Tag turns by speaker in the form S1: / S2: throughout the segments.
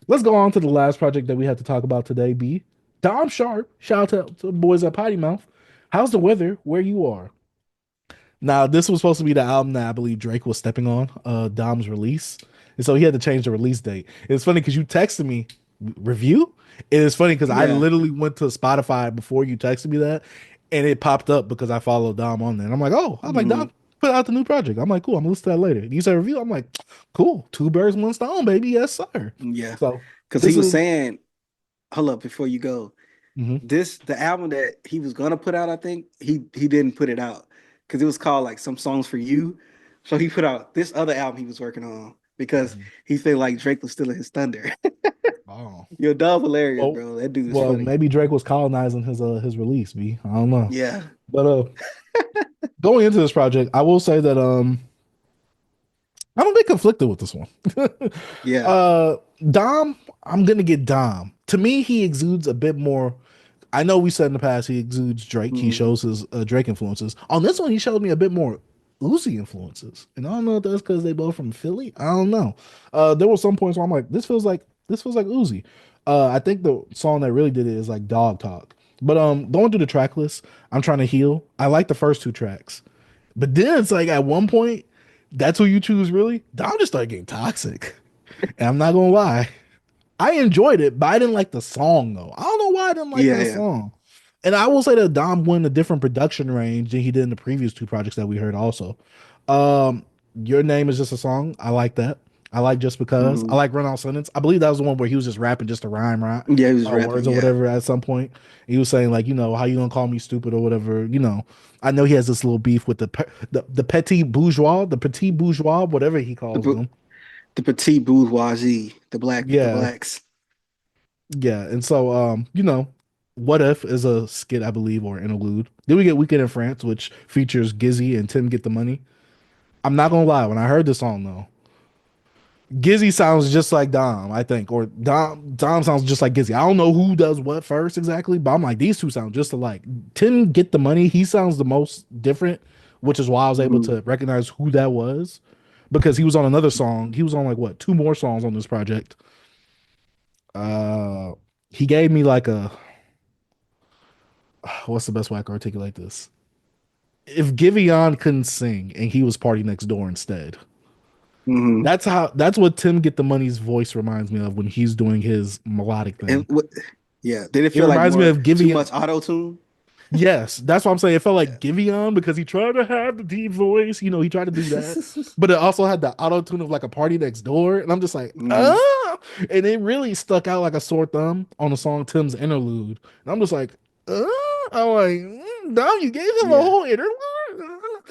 S1: let's go on to the last project that we have to talk about today. B. Dom Sharpe. Shout out to the boys at Potty Mouth. How's the weather where you are? Now, this was supposed to be the album that I believe Drake was stepping on, Dom's release. And so he had to change the release date. It's funny because you texted me review. It is funny because I
S2: Yeah.
S1: literally went to Spotify before you texted me that, and it popped up because I followed Dom on there. And I'm like, oh, I'm like,
S2: hmm
S1: Dom put out the new project. I'm like, cool, I'm gonna listen to that later. And you said review. I'm like, cool, two birds, one stone, baby. Yes, sir.
S2: Yeah.
S1: So
S2: Because he
S1: this
S2: was
S1: is
S2: saying, hold up before you go.
S1: mhm.
S2: The album that he was gonna put out, I think he didn't put it out because it was called like Some Songs for You. So he put out this other album he was working on because
S1: Mhm.
S2: he felt like Drake was stealing his thunder.
S1: Oh.
S2: Your dog hilarious,
S1: Well,
S2: bro. That dude is
S1: well,
S2: funny.
S1: maybe Drake was colonizing his release, B. I don't know.
S2: Yeah.
S1: But going into this project, I will say that I'm a bit conflicted with this one.
S2: Yeah.
S1: uh Dom, I'm gonna get Dom. To me, he exudes a bit more. I know we said in the past he exudes Drake. He
S2: hmm
S1: shows his Drake influences. On this one, he showed me a bit more Uzi influences. And I don't know if that's because they both from Philly. I don't know. There were some points where I'm like, this feels like Uzi. I think the song that really did it is like Dog Talk. But going through the track list, I'm trying to heal. I like the first two tracks. But then it's like at one point, that's who you choose really. Dom just started getting toxic. And I'm not gonna lie. I enjoyed it, but I didn't like the song though. I don't know why I didn't like
S2: Yeah,
S1: that
S2: yeah.
S1: song. And I will say that Dom went a different production range than he did in the previous two projects that we heard also. Um, Your Name is Just a Song. I like that. I like Just Because. I
S2: hmm
S1: like Run Out Sentence. I believe that was the one where he was just rapping just to rhyme, right?
S2: Yeah, he was rapping.
S1: Words or
S2: Yeah.
S1: whatever at some point. He was saying like, how you gonna call me stupid or whatever, I know he has this little beef with the petit bourgeois, whatever he
S2: The
S1: calls
S2: bu-
S1: them.
S2: the petite bourgeoisie, the
S1: Yeah,
S2: blacks.
S1: yeah, and so What If is a skit, I believe, or interlude. Then we get Weekend in France, which features Gizzy and Tim Get the Money. I'm not gonna lie, when I heard this song though, Gizzy sounds just like Dom, I think, or Dom sounds just like Gizzy. I don't know who does what first exactly, but I'm like these two sound just alike. Tim Get the Money, he sounds the most different, which is why I was able
S2: hmm
S1: to recognize who that was because he was on another song. He was on like what two more songs on this project. Uh, he gave me like a what's the best way I can articulate this? If Giveon couldn't sing and he was Party Next Door instead,
S2: hmm
S1: that's what Tim Get the Money's voice reminds me of when he's doing his melodic
S2: And
S1: thing.
S2: what? Yeah. Did it
S1: It
S2: feel like
S1: reminds me
S2: more
S1: of
S2: too
S1: Giveon.
S2: much auto tune?
S1: Yes, that's what I'm saying. It felt
S2: Yeah.
S1: like Giveon because he tried to have the deep voice. He tried to do that, but it also had the auto tune of like a Party Next Door, and I'm just like,
S2: hmm
S1: ah, and it really stuck out like a sore thumb on the song Tim's Interlude, and I'm just like, I'm like, Dom, you gave him a
S2: Yeah.
S1: whole interlude.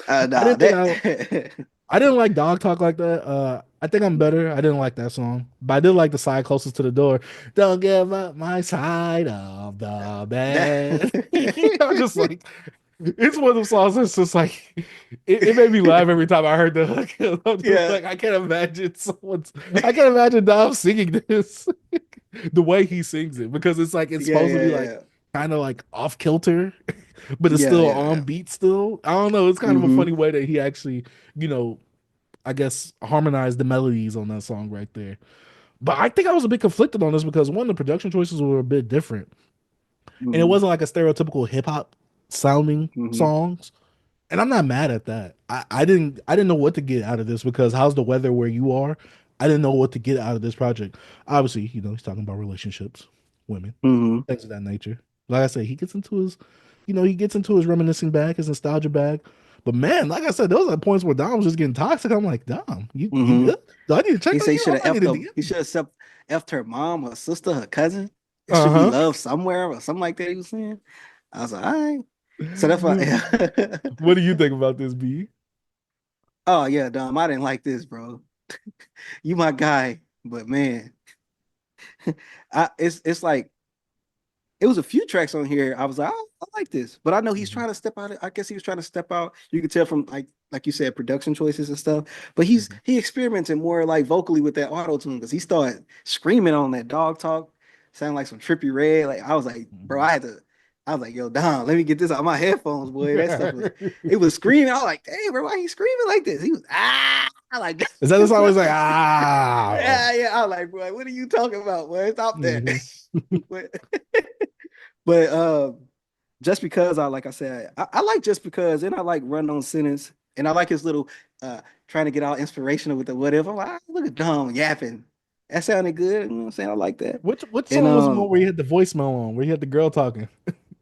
S1: I
S2: Nah,
S1: didn't think
S2: that.
S1: I didn't like Dog Talk like that. I think I'm better. I didn't like that song, but I did like the side closest to the door. Don't give up my side of the bed. I'm just
S2: that.
S1: like, it's one of those songs that's just like, it made me laugh every time I heard the hook. I'm just
S2: Yeah.
S1: like, I can't imagine Dom singing this the way he sings it because it's like, it's
S2: Yeah.
S1: supposed to
S2: Yeah.
S1: be like
S2: Yeah.
S1: kind of like off kilter, but it's
S2: Yeah.
S1: still
S2: Yeah.
S1: on
S2: Yeah.
S1: beat still. I don't know. It's kind of a
S2: hmm
S1: funny way that he actually, you know, I guess harmonize the melodies on that song right there. But I think I was a bit conflicted on this because one, the production choices were a bit different, and it
S2: hmm
S1: wasn't like a stereotypical hip hop sounding
S2: hmm
S1: songs. And I'm not mad at that. I didn't know what to get out of this because how's the weather where you are? I didn't know what to get out of this project. Obviously, he's talking about relationships, women,
S2: hmm
S1: things of that nature. Like I said, he gets into his reminiscing bag, his nostalgia bag. But man, like I said, those are points where Dom was just getting toxic. I'm like, Dom, you
S2: hmm
S1: good? Do I need to check
S2: He
S1: on
S2: said
S1: you? I'm not getting
S2: he
S1: DM.
S2: should have effed her mom, her sister, her cousin. It should be
S1: Uh-huh.
S2: love somewhere or something like that. He was saying. I was like, all right. So that's why.
S1: What do you think about this, B?
S2: Oh yeah, Dom, I didn't like this, bro. You my guy, but man, it's like it was a few tracks on here. I was like, oh, I like this, but I know he's
S1: Mhm.
S2: trying to step out. I guess he was trying to step out. You could tell from like you said, production choices and stuff. But
S1: Mhm.
S2: he experimented more like vocally with that auto tune because he started screaming on that dog talk, sounding like some trippy red. Like I was like, bro,
S1: Mhm.
S2: I was like, yo, Dom, let me get this out of my headphones, boy. That stuff was, it was screaming. I was like, hey, bro, why he screaming like this? He was ah. I like that.
S1: Is that the song where it's like, ah?
S2: Yeah, yeah. I was like, bro, what are you talking about, boy? Stop that.
S1: Hmm.
S2: but but just because like I said, I like just because, and I like Run On Sentence, and I like his little trying to get all inspirational with the what if. I'm like, ah, look at Dom yapping. That sounded good. You know what I'm saying? I like that.
S1: Which
S2: And
S1: song was the one where you had the voicemail on, where you had the girl talking?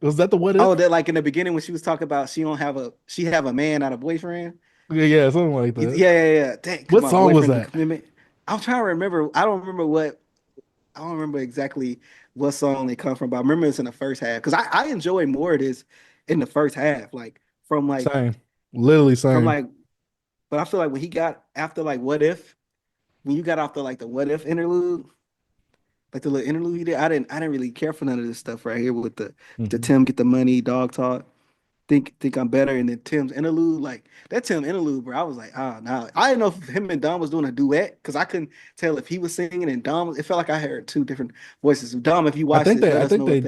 S1: Was that the What
S2: oh,
S1: If?
S2: that like in the beginning when she was talking about she have a man, not a boyfriend.
S1: Yeah, yeah, something like that.
S2: Yeah, yeah, yeah. Dang, because
S1: What
S2: my
S1: song was
S2: boyfriend, the
S1: that?
S2: commitment. I'm trying to remember. I don't remember exactly what song they come from, but I remember it's in the first half because I enjoy more of this in the first half, like from like
S1: Same, literally
S2: from
S1: same.
S2: like. But I feel like when he got after like what if when you got after like the what if interlude, like the little interlude he did, I didn't really care for none of this stuff right here with the
S1: Hmm.
S2: Tim get the money, dog talk. Think I'm better. And then Tim's interlude, like that Tim interlude, bro. I was like, ah, no. I didn't know if him and Dom was doing a duet because I couldn't tell if he was singing and Dom. It felt like I heard two different voices. Dom, if you watch this, let
S1: I
S2: us
S1: think
S2: know
S1: they,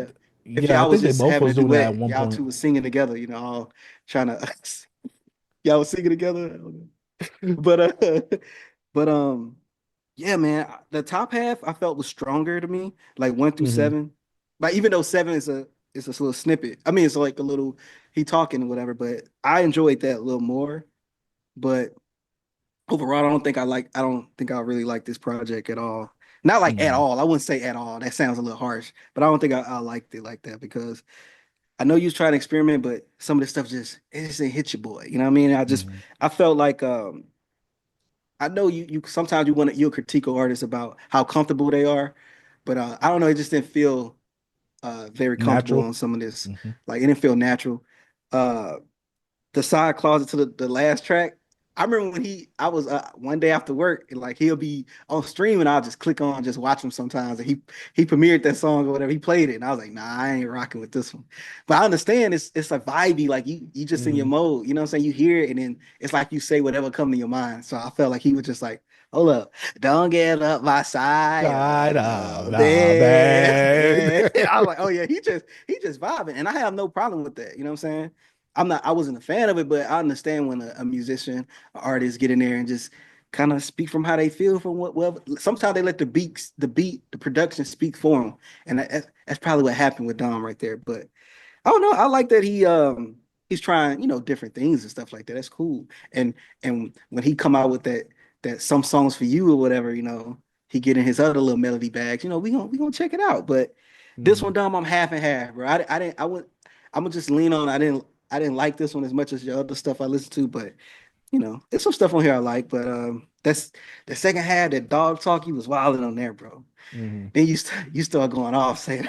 S2: if
S1: yeah, I
S2: y'all was
S1: think they
S2: just
S1: both
S2: having a
S1: was doing that at
S2: duet,
S1: one
S2: y'all
S1: point.
S2: two was singing together, all trying to y'all was singing together. I don't know. But yeah, man, the top half I felt was stronger to me, like one through
S1: Hmm.
S2: seven. Like even though seven is a little snippet. I mean, it's like a little he talking or whatever, but I enjoyed that a little more. But overall, I don't think I really like this project at all. Not like at
S1: Hmm.
S2: all. I wouldn't say at all. That sounds a little harsh, but I don't think I liked it like that because I know you was trying to experiment, but some of this stuff it just didn't hit your boy. You know what I mean?
S1: Hmm.
S2: I felt like I know you sometimes you'll critique an artist about how comfortable they are, but I don't know, it just didn't feel very comfortable
S1: Natural.
S2: on some of this.
S1: Hmm.
S2: Like it didn't feel natural. Uh the side closet to the last track. I remember when I was one day after work, and like he'll be on stream, and I'll just click on, just watch him sometimes. And he premiered that song or whatever. He played it, and I was like, nah, I ain't rocking with this one. But I understand it's a vibey, like you just in your
S1: Hmm.
S2: mode. You know what I'm saying? You hear it, and then it's like you say whatever come to your mind. So I felt like he was just like, hold up, don't get up my side
S1: Side
S2: of
S1: of
S2: the
S1: the bed.
S2: bed. I was like, oh yeah, he just vibing, and I have no problem with that. You know what I'm saying? I wasn't a fan of it, but I understand when a musician, an artist get in there and just kind of speak from how they feel from what, well, sometimes they let the production speak for them. And that's probably what happened with Dom right there. But I don't know. I like that he's trying, different things and stuff like that. That's cool. And when he come out with that some songs for you or whatever, he get in his other little melody bags, we gonna check it out. But this
S1: Hmm.
S2: one, Dom, I'm half and half, bro. I didn't I would I'm gonna just lean on. I didn't like this one as much as the other stuff I listened to, but there's some stuff on here I like. But that's the second half, that dog talk, he was wilding on there, bro.
S1: Hmm.
S2: Then you start going off saying,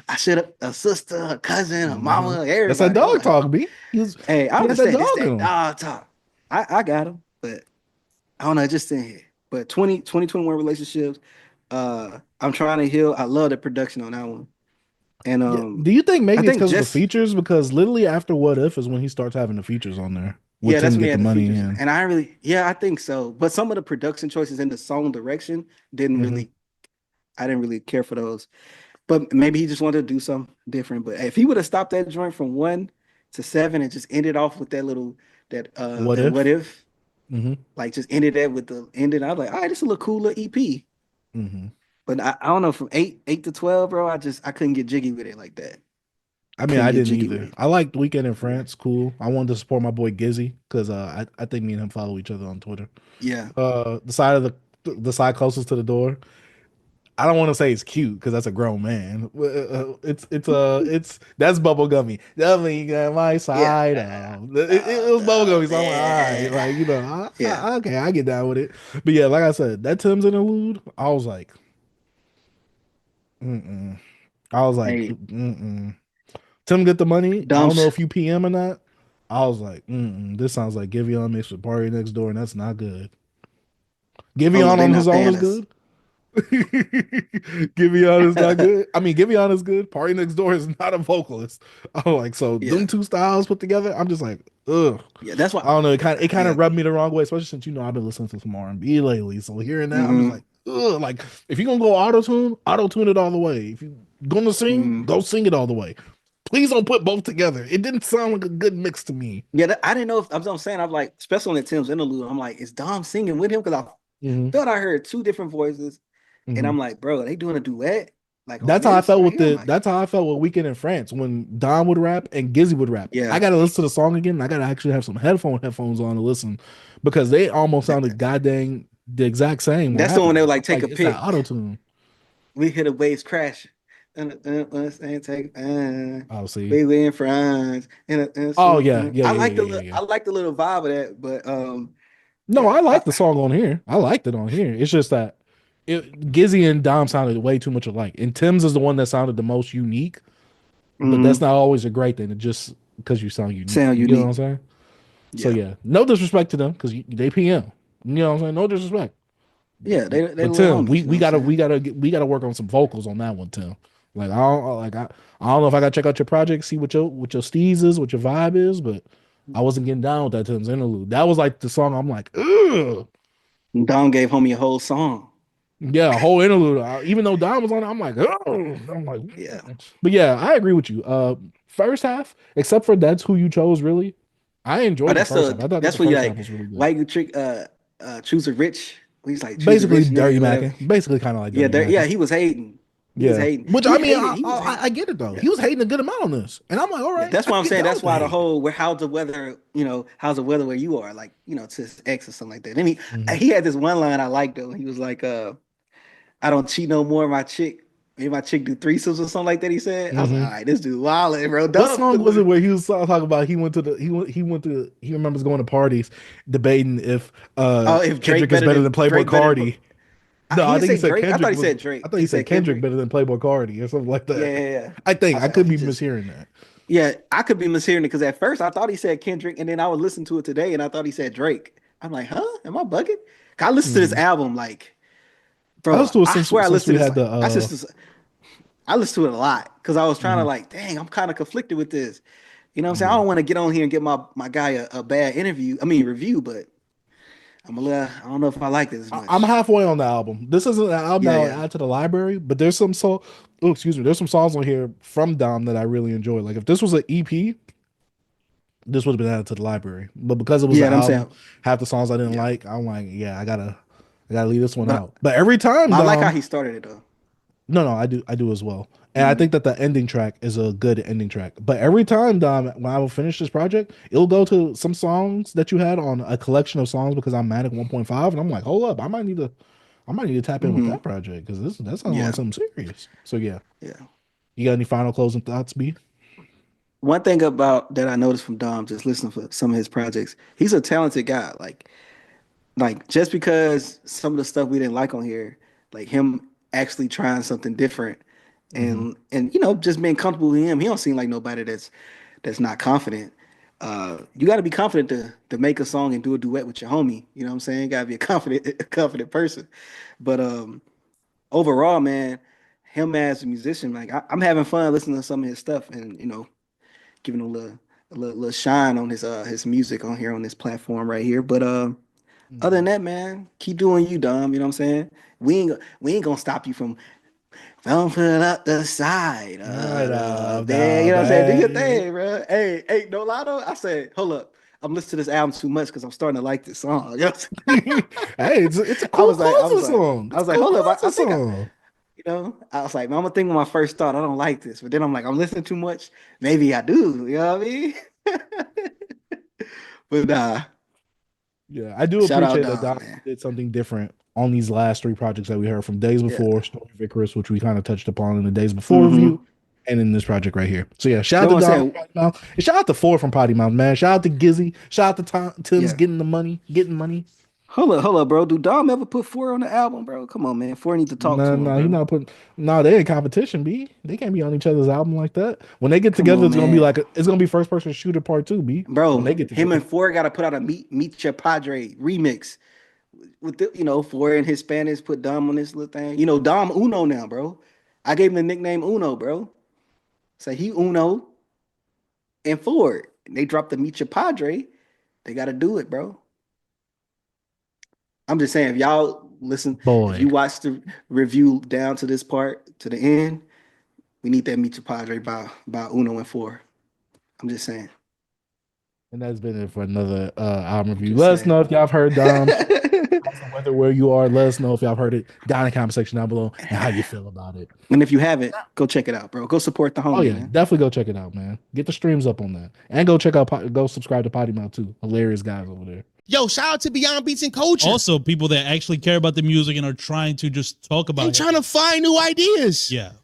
S2: I should have a sister, a cousin, a
S1: Hmm.
S2: mama,
S1: That's that
S2: everybody. I'm
S1: dog
S2: like,
S1: talk, B.
S2: hey, I
S1: He had that
S2: understand. It's
S1: dog in
S2: that
S1: him.
S2: dog talk. I got him, but I don't know, it just in here. But 2021 relationships, I'm trying to heal. I love the production on that one. And
S1: Yeah. Do you think
S2: I
S1: maybe it's
S2: think
S1: because of the
S2: just
S1: features? Because literally after What If is when he starts having the features on there. With
S2: yeah,
S1: Tim
S2: that's when he
S1: get the
S2: had the
S1: money
S2: features.
S1: in.
S2: And yeah, I think so. But some of the production choices in the song direction didn't
S1: Hmm.
S2: really, I didn't really care for those. But maybe he just wanted to do something different. But if he would have stopped that joint from 1 to 7 and just ended off with
S1: What
S2: that what
S1: if?
S2: if,
S1: Hmm.
S2: like just ended that with the ending, I was like, all right, this is a little cooler EP.
S1: Hmm.
S2: But I don't know, from eight to 12, bro, I couldn't get jiggy with it like that.
S1: I mean,
S2: Couldn't
S1: I
S2: get
S1: didn't
S2: jiggy with
S1: either.
S2: it.
S1: I liked Weekend in
S2: Yeah.
S1: France, cool. I wanted to support my boy Gizzy because I think me and him follow each other on Twitter.
S2: Yeah.
S1: The side of the side closest to the door. I don't want to say it's cute because that's a grown man. It's that's bubble gummy. Definitely got my
S2: Yeah.
S1: side of it was bubble gummy, so I'm like, all right,
S2: Yeah.
S1: like
S2: Yeah.
S1: okay, I get down with it. But yeah, like I said, that Tim's interlude, I was like, mm-mm. I was like,
S2: Hey,
S1: mm-mm. Tim get the money. I
S2: Dom,
S1: don't know if you PM or not. I was like, mm-mm. This sounds like Giveon mixed with Party Next Door, and that's not good.
S2: oh no,
S1: Giveon
S2: they
S1: on his
S2: not
S1: own
S2: paying
S1: is
S2: us.
S1: good. Giveon is not good. I mean, Giveon is good. Party Next Door is not a vocalist. Oh, like so them
S2: Yeah.
S1: two styles put together, I'm just like, ugh.
S2: Yeah, that's why.
S1: I don't know. It kind of
S2: Yeah.
S1: rubbed me the wrong way, especially since I've been listening to some R&B lately. So hearing that, I'm just
S2: Mm-hmm.
S1: like, ugh. Like if you're gonna go auto tune it all the way. If you're gonna sing,
S2: Mm-hmm.
S1: go sing it all the way. Please don't put both together. It didn't sound like a good mix to me.
S2: Yeah, I didn't know if I'm saying I'm like, especially on the Tim's interlude, I'm like, is Dom singing with him? Because I
S1: Hmm.
S2: thought I heard two different voices, and
S1: Hmm.
S2: I'm like, bro, are they doing a duet like on
S1: That's how I
S2: this
S1: felt
S2: right
S1: with
S2: here? I'm
S1: the.
S2: like,
S1: That's how I felt with Weekend in France when Dom would rap and Gizzy would rap. I
S2: yeah,
S1: gotta listen to the song again. I gotta actually have some headphones on to listen because they almost sounded
S2: that,
S1: goddamn the exact same
S2: that's the one
S1: rapping.
S2: they would
S1: I'm
S2: like take
S1: like,
S2: a
S1: it's that
S2: pic.
S1: auto tune.
S2: We hear the waves crash. And take
S1: Oh, see.
S2: we in France.
S1: Oh yeah, yeah, yeah, yeah, yeah, yeah.
S2: I like the little vibe of that, but
S1: No,
S2: yeah,
S1: I like the song on here. I liked it on here. It's just that Gizzy and Dom sounded way too much alike, and Tim's is the one that sounded the most unique. But that's
S2: mm,
S1: not always a great thing. It just because you sound unique.
S2: sound
S1: You get what I'm
S2: unique.
S1: saying? So
S2: Yeah,
S1: yeah, no disrespect to them because they PM. You know what I'm saying? No disrespect.
S2: yeah, they
S1: But
S2: little
S1: Tim,
S2: homies. You know what I'm saying?
S1: we gotta work on some vocals on that one, Tim. Like I don't know if I gotta check out your project, see what your steez is, what your vibe is, but I wasn't getting down with that Tim's interlude. That was like the song I'm like, ugh.
S2: Don gave homie a whole song.
S1: Yeah, a whole interlude. Even though Don was on it, I'm like, oh, I'm like,
S2: Yeah.
S1: but yeah, I agree with you. First half, except for that's who you chose, really. I
S2: Oh,
S1: enjoyed the first half. I thought that
S2: that's
S1: the
S2: when you
S1: first half
S2: like
S1: was really
S2: why
S1: good.
S2: you trick choose a rich. He's like choose a
S1: Basically,
S2: rich
S1: dirty
S2: nigga, whatever.
S1: macking. Basically, kind of like
S2: Yeah,
S1: dirty
S2: there, yeah,
S1: macking.
S2: he was hating. He was
S1: Yeah,
S2: hating.
S1: which I
S2: He
S1: mean,
S2: hated. He was hating.
S1: I get it though.
S2: Yeah.
S1: He was hating a good amount on this, and I'm like, all
S2: Yeah,
S1: right,
S2: that's
S1: I
S2: why
S1: can
S2: I'm
S1: get
S2: saying
S1: down
S2: that's
S1: with the
S2: why the
S1: hate.
S2: whole where how's the weather, how's the weather where you are, like, to his ex or something like that. Then
S1: Hmm.
S2: he had this one line I liked though. He was like, I don't cheat no more, my chick. Maybe my chick do threesomes or something like that. He said. I was like, all
S1: Hmm.
S2: right, this dude wildin', bro.
S1: What
S2: Dumb.
S1: song was it where he was talking about he went to he remembers going to parties debating if
S2: Oh, if Drake
S1: Kendrick is
S2: better
S1: better
S2: than
S1: than Playboy
S2: Drake better than
S1: Cardi. No,
S2: he
S1: I
S2: didn't
S1: think he
S2: say
S1: said
S2: Drake. I thought
S1: Kendrick
S2: he
S1: was.
S2: said Drake.
S1: I thought
S2: He
S1: he said
S2: said
S1: Kendrick
S2: Kendrick.
S1: better than Playboy Cardi or something like
S2: Yeah,
S1: that.
S2: yeah, yeah.
S1: I think
S2: I
S1: I
S2: said, oh,
S1: could
S2: he
S1: be
S2: just
S1: mishearing that.
S2: yeah, I could be mishearing it because at first I thought he said Kendrick, and then I would listen to it today, and I thought he said Drake. I'm like, huh? Am I bugging? 'Cause I listened to this
S1: Hmm.
S2: album like,
S1: I
S2: bro,
S1: listened to it
S2: I swear I
S1: since
S2: listened
S1: we
S2: to this
S1: had
S2: like
S1: the
S2: I listened to it a lot because I was trying to
S1: mhm,
S2: like, dang, I'm kind of conflicted with this. You know what I'm saying? I
S1: yeah.
S2: don't want to get on here and get my guy a bad interview. I mean review, but I don't know if I like this as
S1: I'm
S2: much.
S1: halfway on the album. This isn't an album that
S2: Yeah,
S1: I'll
S2: yeah.
S1: add to the library, but there's some oh, excuse me, there's some songs on here from Dom that I really enjoy. Like if this was an EP, this would have been added to the library. But because it was
S2: Yeah,
S1: an
S2: I'm
S1: album,
S2: saying,
S1: half the songs I didn't
S2: yeah.
S1: like, I'm like, yeah, I gotta leave this one
S2: But
S1: out. But every time
S2: I like how
S1: Dom,
S2: he started it though.
S1: no, no, I do as well. And I
S2: Hmm.
S1: think that the ending track is a good ending track. But every time, Dom, when I will finish this project, it'll go to some songs that you had on a collection of songs because I'm mad at 1.5, and I'm like, hold up, I might need to tap in with
S2: Hmm.
S1: that project because this that sounds like
S2: Yeah,
S1: something serious. So yeah,
S2: yeah.
S1: you got any final closing thoughts, B?
S2: One thing about that I noticed from Dom, just listening for some of his projects, he's a talented guy. Like just because some of the stuff we didn't like on here, like him actually trying something different
S1: Hmm.
S2: and just being comfortable with him. He don't seem like nobody that's not confident. You got to be confident to make a song and do a duet with your homie. You know what I'm saying? Got to be a confident a confident person. But overall, man, him as a musician, like I'm having fun listening to some of his stuff and giving him a little shine on his music on here on this platform right here. But other than
S1: Hmm.
S2: that, man, keep doing you, Dom. You know what I'm saying? We ain't gonna stop you from don't put up the side
S1: Right,
S2: of the bed.
S1: nah,
S2: You know what I'm saying? Do your
S1: man.
S2: thing, bro. Hey, hey, no lie though. I said, hold up. I'm listening to this album too much because I'm starting to like this song. You know what I'm saying?
S1: Hey, it's a
S2: I
S1: cool
S2: was like, I
S1: closer
S2: was like,
S1: song.
S2: I
S1: It's a
S2: was like,
S1: cool
S2: hold up. I
S1: closer
S2: think
S1: song.
S2: I was like, man, I'm gonna think of my first thought. I don't like this, but then I'm like, I'm listening too much. Maybe I do. You know what I mean? But
S1: Yeah, I do
S2: shout out
S1: appreciate that
S2: Dom,
S1: Dom
S2: man.
S1: did something different on these last three projects that we heard from Days
S2: Yeah.
S1: Before, Story of Icarus, which we kind of touched upon in the Days Before review,
S2: Mm-hmm.
S1: and in this project right here. So yeah, shout out
S2: That's
S1: to
S2: what I'm
S1: Dom from
S2: saying.
S1: Potty Mouth, and shout out to Ford from Potty Mouth, man. Shout out to Gizzy, shout out to Tim's
S2: Yeah.
S1: getting the money, getting money.
S2: Hold up, bro. Do Dom ever put four on the album, bro? Come on, man. Four need to talk
S1: No,
S2: to him,
S1: no, he
S2: bro.
S1: not putting. No, they in competition. B. They can't be on each other's album like that. When they get
S2: Come
S1: together,
S2: on,
S1: it's gonna be
S2: man.
S1: like it's gonna be first person shooter part two. B. When they
S2: Bro,
S1: get
S2: him
S1: together.
S2: and Four got to put out a Meet Your Padre remix with Four and his Spanish put Dom on this little thing. Dom Uno now, bro. I gave him the nickname Uno, bro. So he Uno and Ford. They dropped the Meet Your Padre. They got to do it, bro. I'm just saying, if y'all listen, if
S1: Boy,
S2: you watch the review down to this part, to the end, We need that Meet Your Padre by Uno and Four. I'm just saying.
S1: And that's been it for another album
S2: I'm
S1: review.
S2: just
S1: Let us
S2: saying.
S1: know if y'all have heard Dom's whether where you are. Let us know if y'all have heard it down in the comment section down below and how you feel about it.
S2: And if you haven't, go check it out, bro. Go support the
S1: Oh
S2: homie,
S1: yeah,
S2: man.
S1: definitely go check it out, man. Get the streams up on that, and go check out, go subscribe to Potty Mouth too. Hilarious guys over there.
S3: Yo, shout out to Beyond Beats and Culture.
S4: Also, people that actually care about the music and are trying to just talk about
S3: and trying to find new ideas.
S4: Yeah.